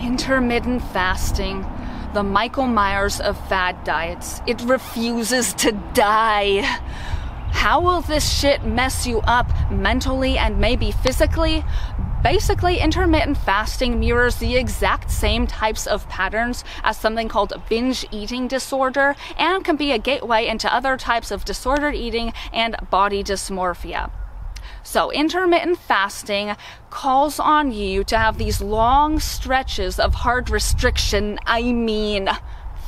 Intermittent fasting, the Michael Myers of fad diets. It refuses to die. How will this shit mess you up mentally and maybe physically? Basically, intermittent fasting mirrors the exact same types of patterns as something called binge eating disorder and can be a gateway into other types of disordered eating and body dysmorphia. So intermittent fasting calls on you to have these long stretches of hard restriction.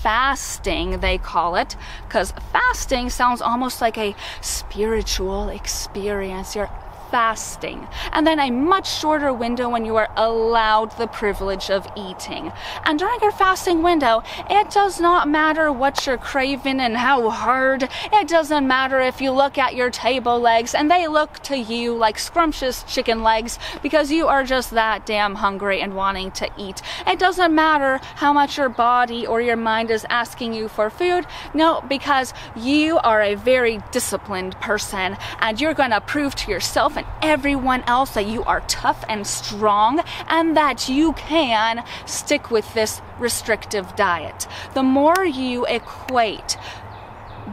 Fasting, they call it, because fasting sounds almost like a spiritual experience. You're fasting, and then a much shorter window when you are allowed the privilege of eating. And during your fasting window, it does not matter what you're craving and how hard. It doesn't matter if you look at your table legs and they look to you like scrumptious chicken legs because you are just that damn hungry and wanting to eat. It doesn't matter how much your body or your mind is asking you for food. No, because you are a very disciplined person and you're going to prove to yourself and everyone else that you are tough and strong and that you can stick with this restrictive diet. The more you equate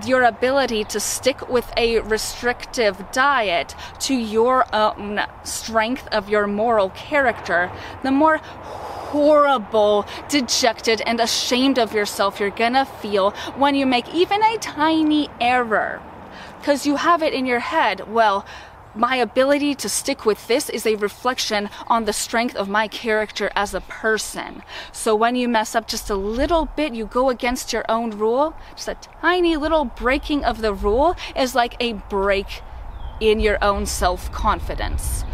your ability to stick with a restrictive diet to your own strength of your moral character, the more horrible, dejected, and ashamed of yourself you're gonna feel when you make even a tiny error. Because you have it in your head, well, my ability to stick with this is a reflection on the strength of my character as a person. So when you mess up just a little bit, you go against your own rule, just a tiny little breaking of the rule is like a break in your own self-confidence.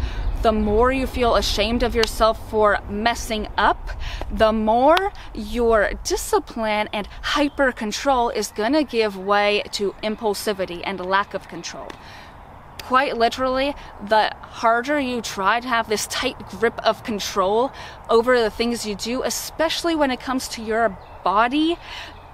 The more you feel ashamed of yourself for messing up, the more your discipline and hyper control is gonna give way to impulsivity and lack of control. Quite literally, the harder you try to have this tight grip of control over the things you do, especially when it comes to your body,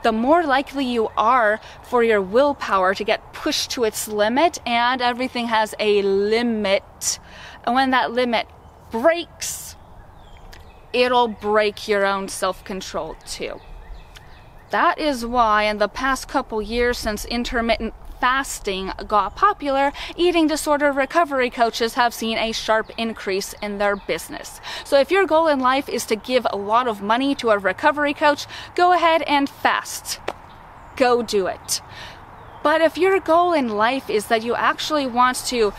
the more likely you are for your willpower to get pushed to its limit, and everything has a limit. And when that limit breaks, it'll break your own self-control too. That is why in the past couple years since intermittent fasting got popular, eating disorder recovery coaches have seen a sharp increase in their business. So if your goal in life is to give a lot of money to a recovery coach, go ahead and fast. Go do it. But if your goal in life is that you actually want to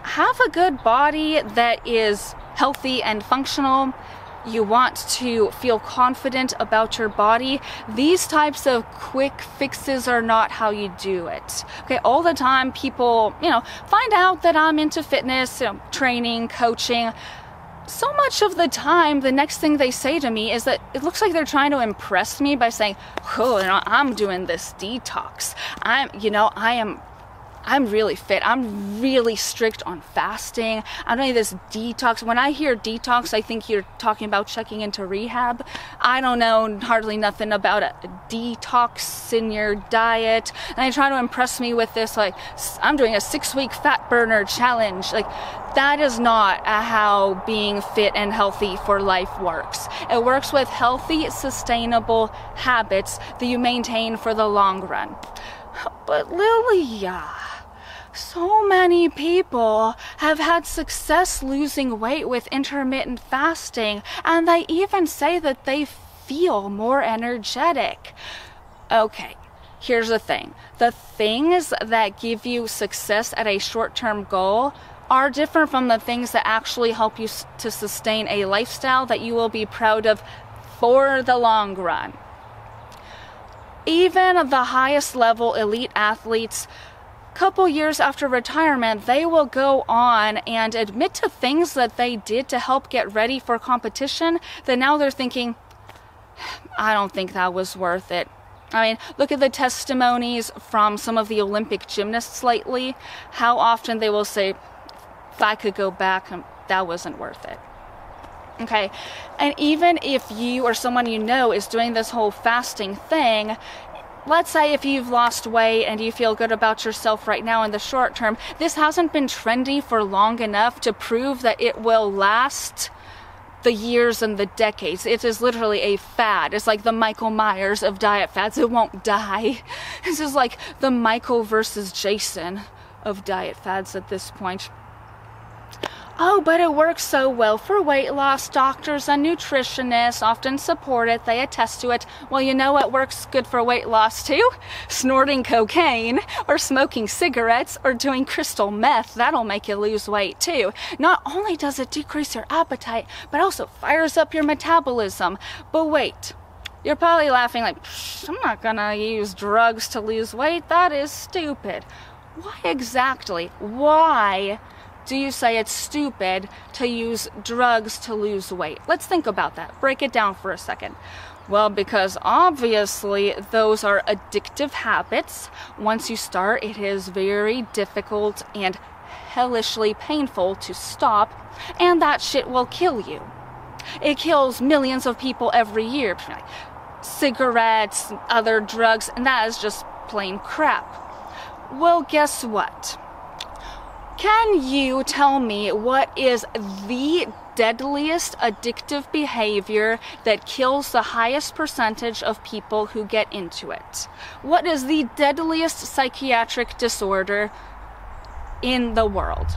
have a good body that is healthy and functional, you want to feel confident about your body, these types of quick fixes are not how you do it. Okay, all the time people, find out that I'm into fitness, training, coaching. So much of the time, the next thing they say to me is that it looks like they're trying to impress me by saying, oh, I'm doing this detox. I'm really fit. I'm really strict on fasting. I'm doing this detox. When I hear detox, I think you're talking about checking into rehab. I don't know hardly nothing about a detox in your diet. And they try to impress me with this, like, I'm doing a 6-week fat burner challenge. Like, that is not how being fit and healthy for life works. It works with healthy, sustainable habits that you maintain for the long run. But Lilia, so many people have had success losing weight with intermittent fasting, and they even say that they feel more energetic. Okay, here's the thing. The things that give you success at a short-term goal are different from the things that actually help you to sustain a lifestyle that you will be proud of for the long run. Even the highest level elite athletes, couple years after retirement, they will go on and admit to things that they did to help get ready for competition that now they're thinking, I don't think that was worth it. I mean, look at the testimonies from some of the Olympic gymnasts lately, how often they will say, if I could go back, that wasn't worth it. Okay, and even if you or someone you know is doing this whole fasting thing, let's say if you've lost weight and you feel good about yourself right now in the short term, this hasn't been trendy for long enough to prove that it will last the years and the decades. It is literally a fad. It's like the Michael Myers of diet fads. It won't die. This is like the Michael versus Jason of diet fads at this point. Oh, but it works so well for weight loss. Doctors and nutritionists often support it. They attest to it. Well, you know what works good for weight loss too? Snorting cocaine or smoking cigarettes or doing crystal meth. That'll make you lose weight too. Not only does it decrease your appetite, but also fires up your metabolism. But wait, you're probably laughing like, I'm not gonna use drugs to lose weight. That is stupid. Why exactly? Why do you say it's stupid to use drugs to lose weight? Let's think about that. Break it down for a second. Well, because obviously those are addictive habits. Once you start, it is very difficult and hellishly painful to stop, and that shit will kill you. It kills millions of people every year. Cigarettes, other drugs, and that is just plain crap. Well, guess what? Can you tell me what is the deadliest addictive behavior that kills the highest percentage of people who get into it? What is the deadliest psychiatric disorder in the world?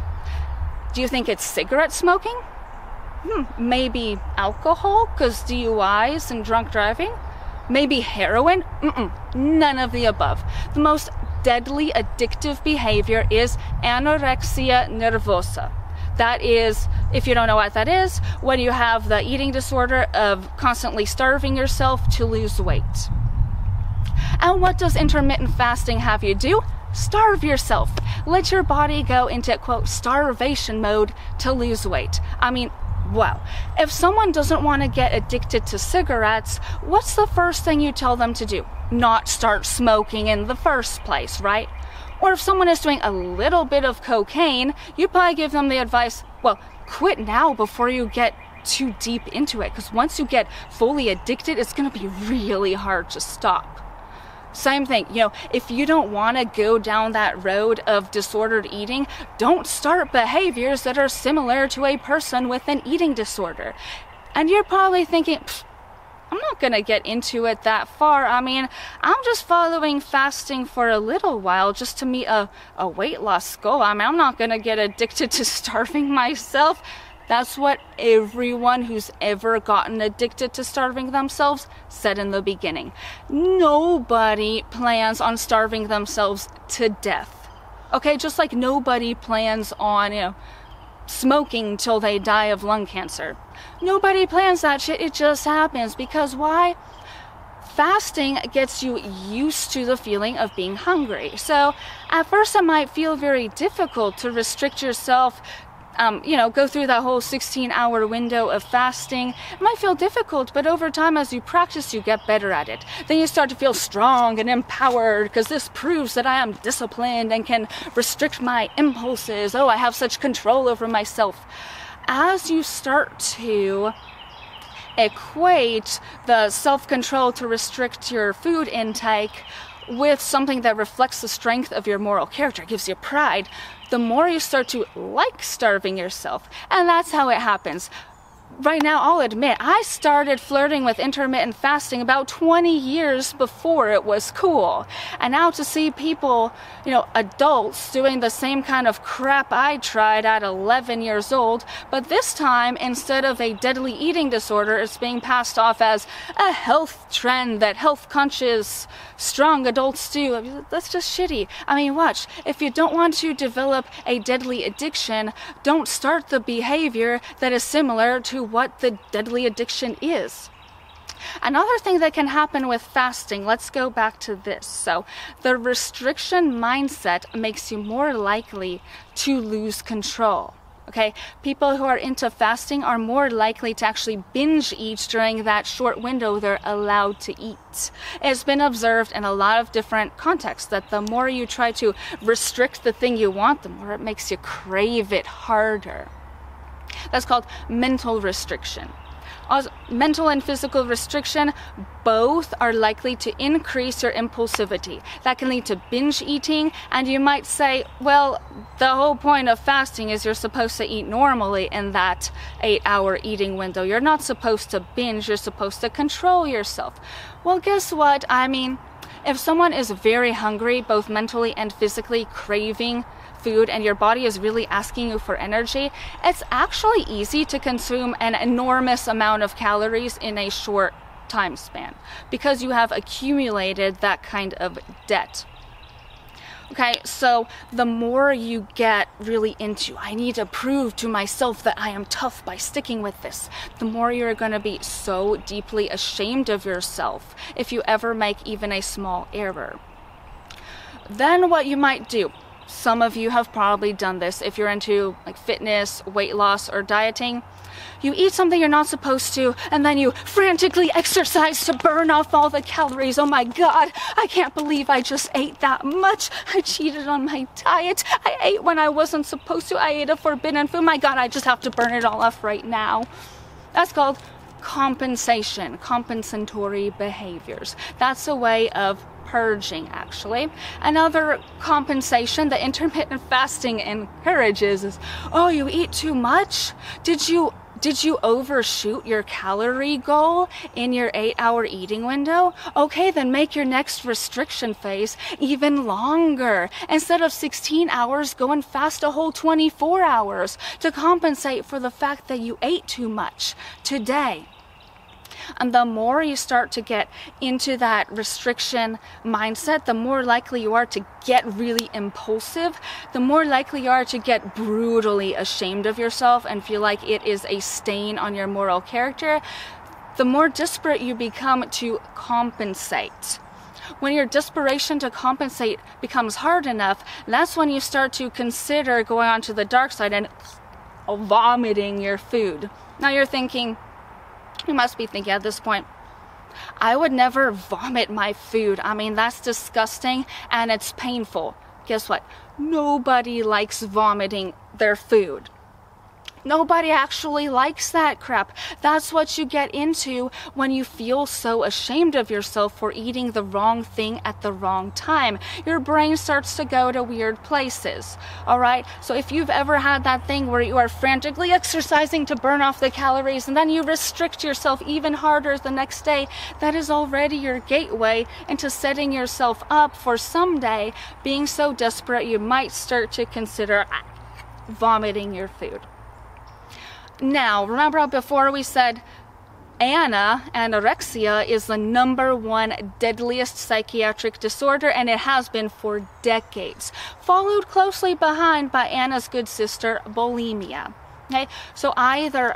Do you think it's cigarette smoking? Maybe alcohol, because DUIs and drunk driving? Maybe heroin? None of the above. The most deadly addictive behavior is anorexia nervosa. That is, if you don't know what that is, when you have the eating disorder of constantly starving yourself to lose weight. And what does intermittent fasting have you do? Starve yourself. Let your body go into, quote, starvation mode to lose weight. I mean, wow. If someone doesn't want to get addicted to cigarettes, what's the first thing you tell them to do? Not start smoking in the first place, right? Or if someone is doing a little bit of cocaine, you'd probably give them the advice, well, quit now before you get too deep into it, because once you get fully addicted, it's going to be really hard to stop. Same thing, if you don't want to go down that road of disordered eating, don't start behaviors that are similar to a person with an eating disorder. And you're probably thinking, I'm not going to get into it that far. I mean, I'm just following fasting for a little while just to meet a weight loss goal. I mean, I'm not going to get addicted to starving myself. That's what everyone who's ever gotten addicted to starving themselves said in the beginning. Nobody plans on starving themselves to death. Okay, just like nobody plans on, smoking till they die of lung cancer. Nobody plans that shit. It just happens. Because why? Fasting gets you used to the feeling of being hungry. So at first it might feel very difficult to restrict yourself, go through that whole 16-hour window of fasting. It might feel difficult, but over time, as you practice, you get better at it. Then you start to feel strong and empowered, because this proves that I am disciplined and can restrict my impulses. Oh, I have such control over myself. As you start to equate the self-control to restrict your food intake with something that reflects the strength of your moral character, gives you pride, the more you start to like starving yourself. And that's how it happens. Right now, I'll admit, I started flirting with intermittent fasting about 20 years before it was cool. And now to see people, adults doing the same kind of crap I tried at 11 years old, but this time, instead of a deadly eating disorder, it's being passed off as a health trend that health-conscious, strong adults do. That's just shitty. I mean, watch. If you don't want to develop a deadly addiction, don't start the behavior that is similar to what the deadly addiction is. Another thing that can happen with fasting, let's go back to this. So the restriction mindset makes you more likely to lose control. Okay, people who are into fasting are more likely to actually binge eat during that short window they're allowed to eat. It's been observed in a lot of different contexts that the more you try to restrict the thing you want, the more it makes you crave it harder. That's called mental restriction. Mental and physical restriction, both are likely to increase your impulsivity. That can lead to binge eating, and you might say, well, the whole point of fasting is you're supposed to eat normally in that 8-hour eating window. You're not supposed to binge, you're supposed to control yourself. Well, guess what? I mean, if someone is very hungry, both mentally and physically craving food, and your body is really asking you for energy, it's actually easy to consume an enormous amount of calories in a short time span because you have accumulated that kind of debt. Okay, so the more you get really into, I need to prove to myself that I am tough by sticking with this, the more you're going to be so deeply ashamed of yourself if you ever make even a small error. Then what you might do, some of you have probably done this if you're into like fitness, weight loss, or dieting. You eat something you're not supposed to, and then you frantically exercise to burn off all the calories. Oh my God, I can't believe I just ate that much. I cheated on my diet. I ate when I wasn't supposed to. I ate a forbidden food. My God, I just have to burn it all off right now. That's called compensation, compensatory behaviors. That's a way of purging, actually. Another compensation that intermittent fasting encourages is, oh, you eat too much? Did you overshoot your calorie goal in your 8-hour eating window? Okay, then make your next restriction phase even longer. Instead of 16 hours, go and fast a whole 24 hours to compensate for the fact that you ate too much today. And the more you start to get into that restriction mindset, the more likely you are to get really impulsive, the more likely you are to get brutally ashamed of yourself and feel like it is a stain on your moral character, the more desperate you become to compensate. When your desperation to compensate becomes hard enough, that's when you start to consider going onto the dark side and vomiting your food. Now you're thinking, you must be thinking at this point, I would never vomit my food. I mean, that's disgusting and it's painful. Guess what? Nobody likes vomiting their food. Nobody actually likes that crap. That's what you get into when you feel so ashamed of yourself for eating the wrong thing at the wrong time. Your brain starts to go to weird places. Alright? So if you've ever had that thing where you are frantically exercising to burn off the calories and then you restrict yourself even harder the next day, that is already your gateway into setting yourself up for someday being so desperate you might start to consider vomiting your food. Now, remember before we said anorexia is the #1 deadliest psychiatric disorder, and it has been for decades, followed closely behind by Anna's good sister, bulimia. Okay, so either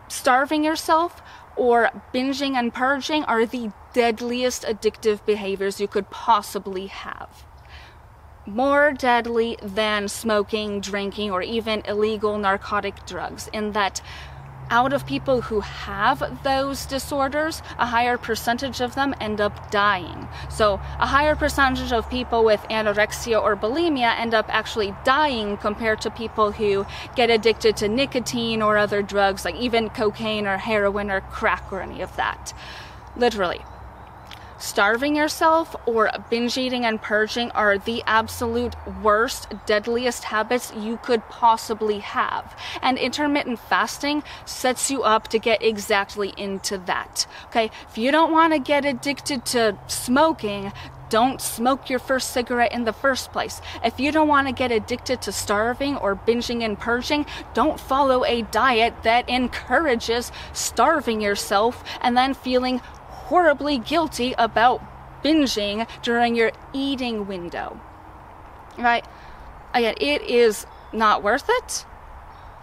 starving yourself or binging and purging are the deadliest addictive behaviors you could possibly have. More deadly than smoking, drinking, or even illegal narcotic drugs, in that out of people who have those disorders, a higher percentage of them end up dying. So a higher percentage of people with anorexia or bulimia end up actually dying compared to people who get addicted to nicotine or other drugs, like even cocaine or heroin or crack or any of that. Literally. Starving yourself or binge eating and purging are the absolute worst, deadliest habits you could possibly have. And intermittent fasting sets you up to get exactly into that. Okay, if you don't want to get addicted to smoking, don't smoke your first cigarette in the first place. If you don't want to get addicted to starving or binging and purging, don't follow a diet that encourages starving yourself and then feeling horribly guilty about binging during your eating window. Right? Again, it is not worth it.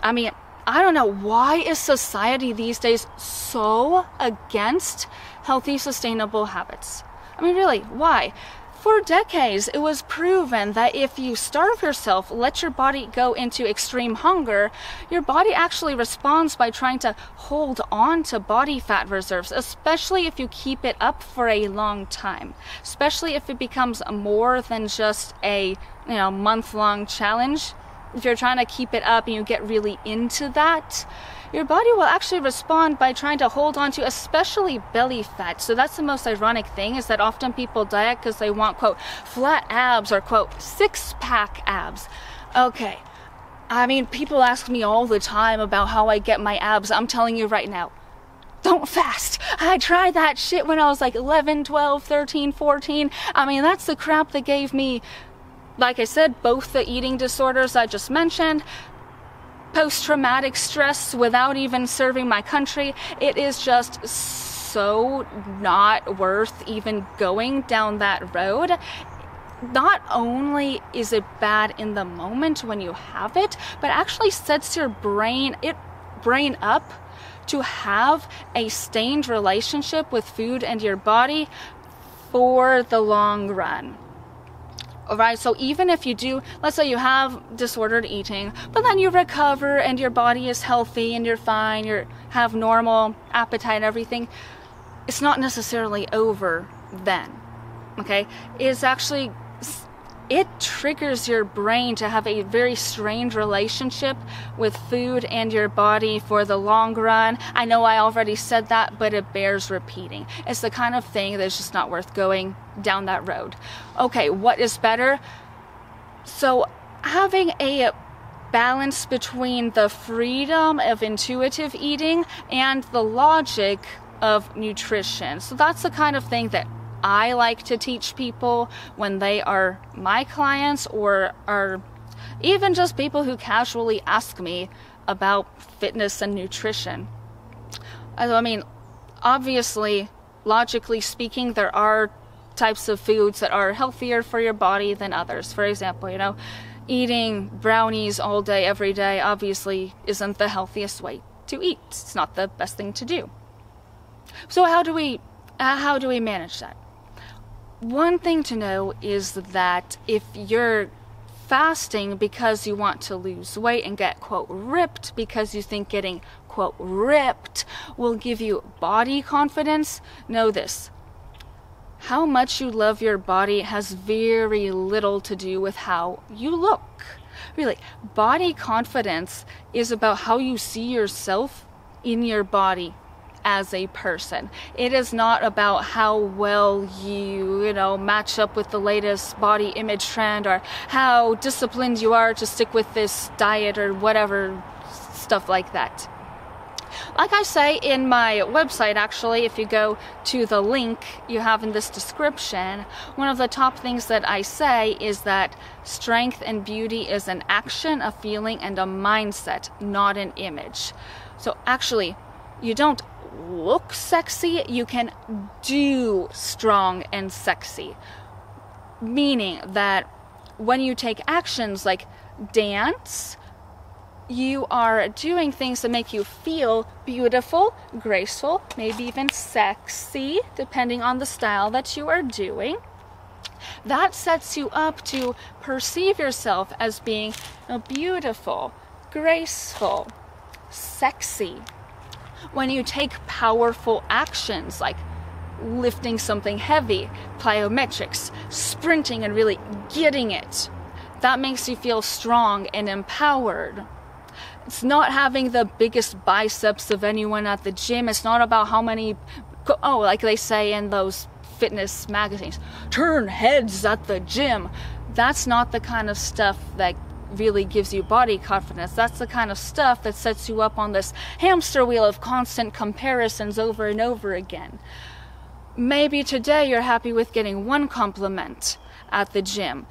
I mean, I don't know, why is society these days so against healthy, sustainable habits? I mean, really, why? For decades, it was proven that if you starve yourself, let your body go into extreme hunger, your body actually responds by trying to hold on to body fat reserves, especially if you keep it up for a long time, especially if it becomes more than just a month-long challenge. If you're trying to keep it up and you get really into that, your body will actually respond by trying to hold on to especially belly fat. So that's the most ironic thing, is that often people diet because they want, quote, flat abs or, quote, six-pack abs. Okay, I mean, people ask me all the time about how I get my abs. I'm telling you right now, don't fast. I tried that shit when I was like 11, 12, 13, 14. I mean, that's the crap that gave me, like I said, both the eating disorders I just mentioned, post-traumatic stress without even serving my country. It is just so not worth even going down that road. Not only is it bad in the moment when you have it, but actually sets your brain up to have a stained relationship with food and your body for the long run. Alright, so even if you do, let's say you have disordered eating, but then you recover and your body is healthy and you're fine, you have normal appetite and everything, it's not necessarily over then. Okay? It triggers your brain to have a very strained relationship with food and your body for the long run. I know I already said that, but it bears repeating. It's the kind of thing that's just not worth going down that road. Okay, what is better? So having a balance between the freedom of intuitive eating and the logic of nutrition. So that's the kind of thing that I like to teach people when they are my clients or are even just people who casually ask me about fitness and nutrition. I mean, obviously, logically speaking, there are types of foods that are healthier for your body than others. For example, eating brownies all day, every day, obviously isn't the healthiest way to eat. It's not the best thing to do. So how do we manage that? One thing to know is that if you're fasting because you want to lose weight and get, quote, ripped because you think getting, quote, ripped will give you body confidence, know this. How much you love your body has very little to do with how you look. Really, body confidence is about how you see yourself in your body as a person. It is not about how well you match up with the latest body image trend or how disciplined you are to stick with this diet or whatever stuff like that. Like I say in my website, actually, if you go to the link you have in this description, one of the top things that I say is that strength and beauty is an action, a feeling, and a mindset, not an image. So actually, you don't look sexy, you can do strong and sexy. Meaning that when you take actions like dance, you are doing things that make you feel beautiful, graceful, maybe even sexy, depending on the style that you are doing. That sets you up to perceive yourself as being beautiful, graceful, sexy. When you take powerful actions like lifting something heavy, plyometrics, sprinting and really getting it, that makes you feel strong and empowered. It's not having the biggest biceps of anyone at the gym. It's not about how many, like they say in those fitness magazines, turn heads at the gym. That's not the kind of stuff that really gives you body confidence. That's the kind of stuff that sets you up on this hamster wheel of constant comparisons over and over again. Maybe today you're happy with getting one compliment at the gym,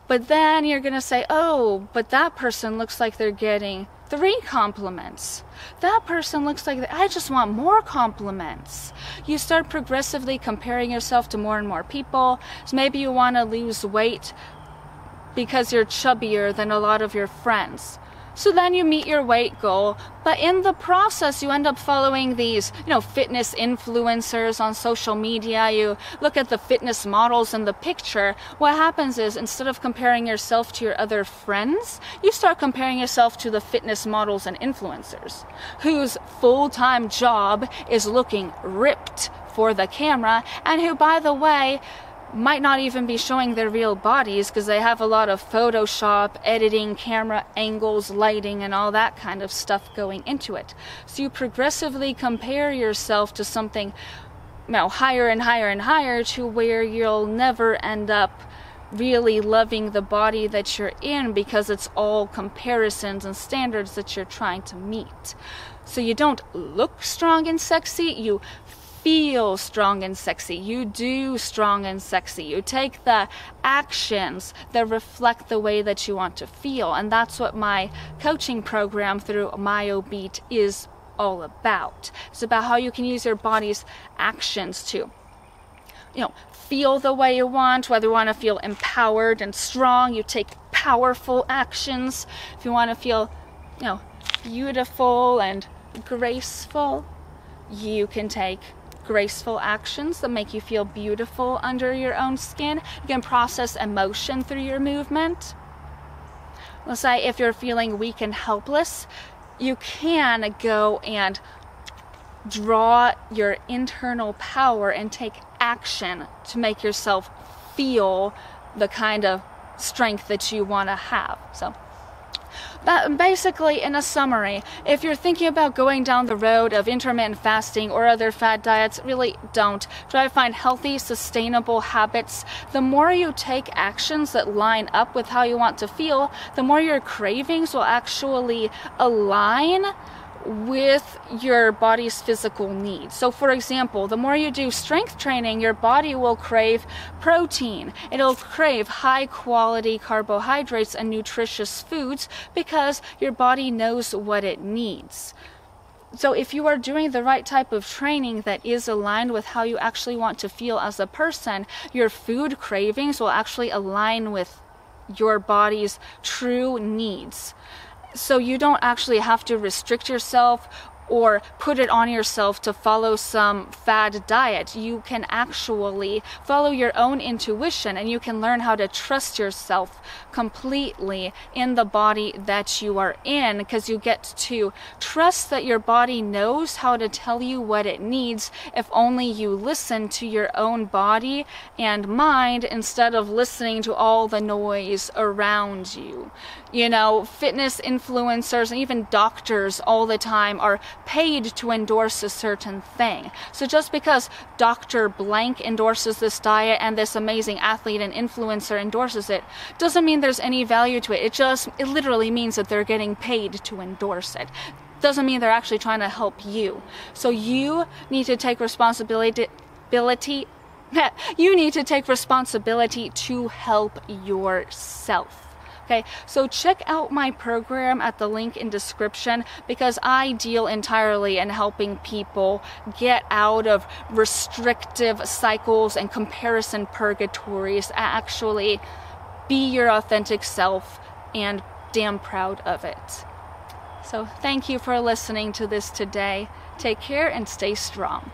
but then you're gonna say, oh, but that person looks like they're getting 3 compliments. That person looks like I just want more compliments. You start progressively comparing yourself to more and more people. So maybe you want to lose weight because you're chubbier than a lot of your friends. So then you meet your weight goal, but in the process you end up following these, fitness influencers on social media. You look at the fitness models in the picture. What happens is, instead of comparing yourself to your other friends, you start comparing yourself to the fitness models and influencers, whose full-time job is looking ripped for the camera, and who, by the way, might not even be showing their real bodies because they have a lot of Photoshop, editing, camera angles, lighting, and all that kind of stuff going into it. So you progressively compare yourself to something, higher and higher and higher, to where you'll never end up really loving the body that you're in, because it's all comparisons and standards that you're trying to meet. So you don't look strong and sexy, you feel strong and sexy, you do strong and sexy, you take the actions that reflect the way that you want to feel. And that's what my coaching program through MyoBeat is all about. It's about how you can use your body's actions to feel the way you want. Whether you want to feel empowered and strong, you take powerful actions. If you want to feel beautiful and graceful, you can take graceful actions that make you feel beautiful under your own skin. You can process emotion through your movement. Let's say if you're feeling weak and helpless, you can go and draw your internal power and take action to make yourself feel the kind of strength that you want to have. So that basically, in a summary, if you're thinking about going down the road of intermittent fasting or other fad diets, really don't. Try to find healthy, sustainable habits. The more you take actions that line up with how you want to feel, the more your cravings will actually align with your body's physical needs. So for example, the more you do strength training, your body will crave protein. It'll crave high quality carbohydrates and nutritious foods because your body knows what it needs. So if you are doing the right type of training that is aligned with how you actually want to feel as a person, your food cravings will actually align with your body's true needs. So you don't actually have to restrict yourself or put it on yourself to follow some fad diet. You can actually follow your own intuition, and you can learn how to trust yourself completely in the body that you are in, because you get to trust that your body knows how to tell you what it needs if only you listen to your own body and mind instead of listening to all the noise around you. Fitness influencers and even doctors all the time are paid to endorse a certain thing. So just because Dr. Blank endorses this diet and this amazing athlete and influencer endorses it, doesn't mean there's any value to it. It literally means that they're getting paid to endorse it. Doesn't mean they're actually trying to help you. So you need to take responsibility. You need to take responsibility to help yourself. Okay, so check out my program at the link in description, because I deal entirely in helping people get out of restrictive cycles and comparison purgatories, actually be your authentic self, and damn proud of it. So thank you for listening to this today. Take care and stay strong.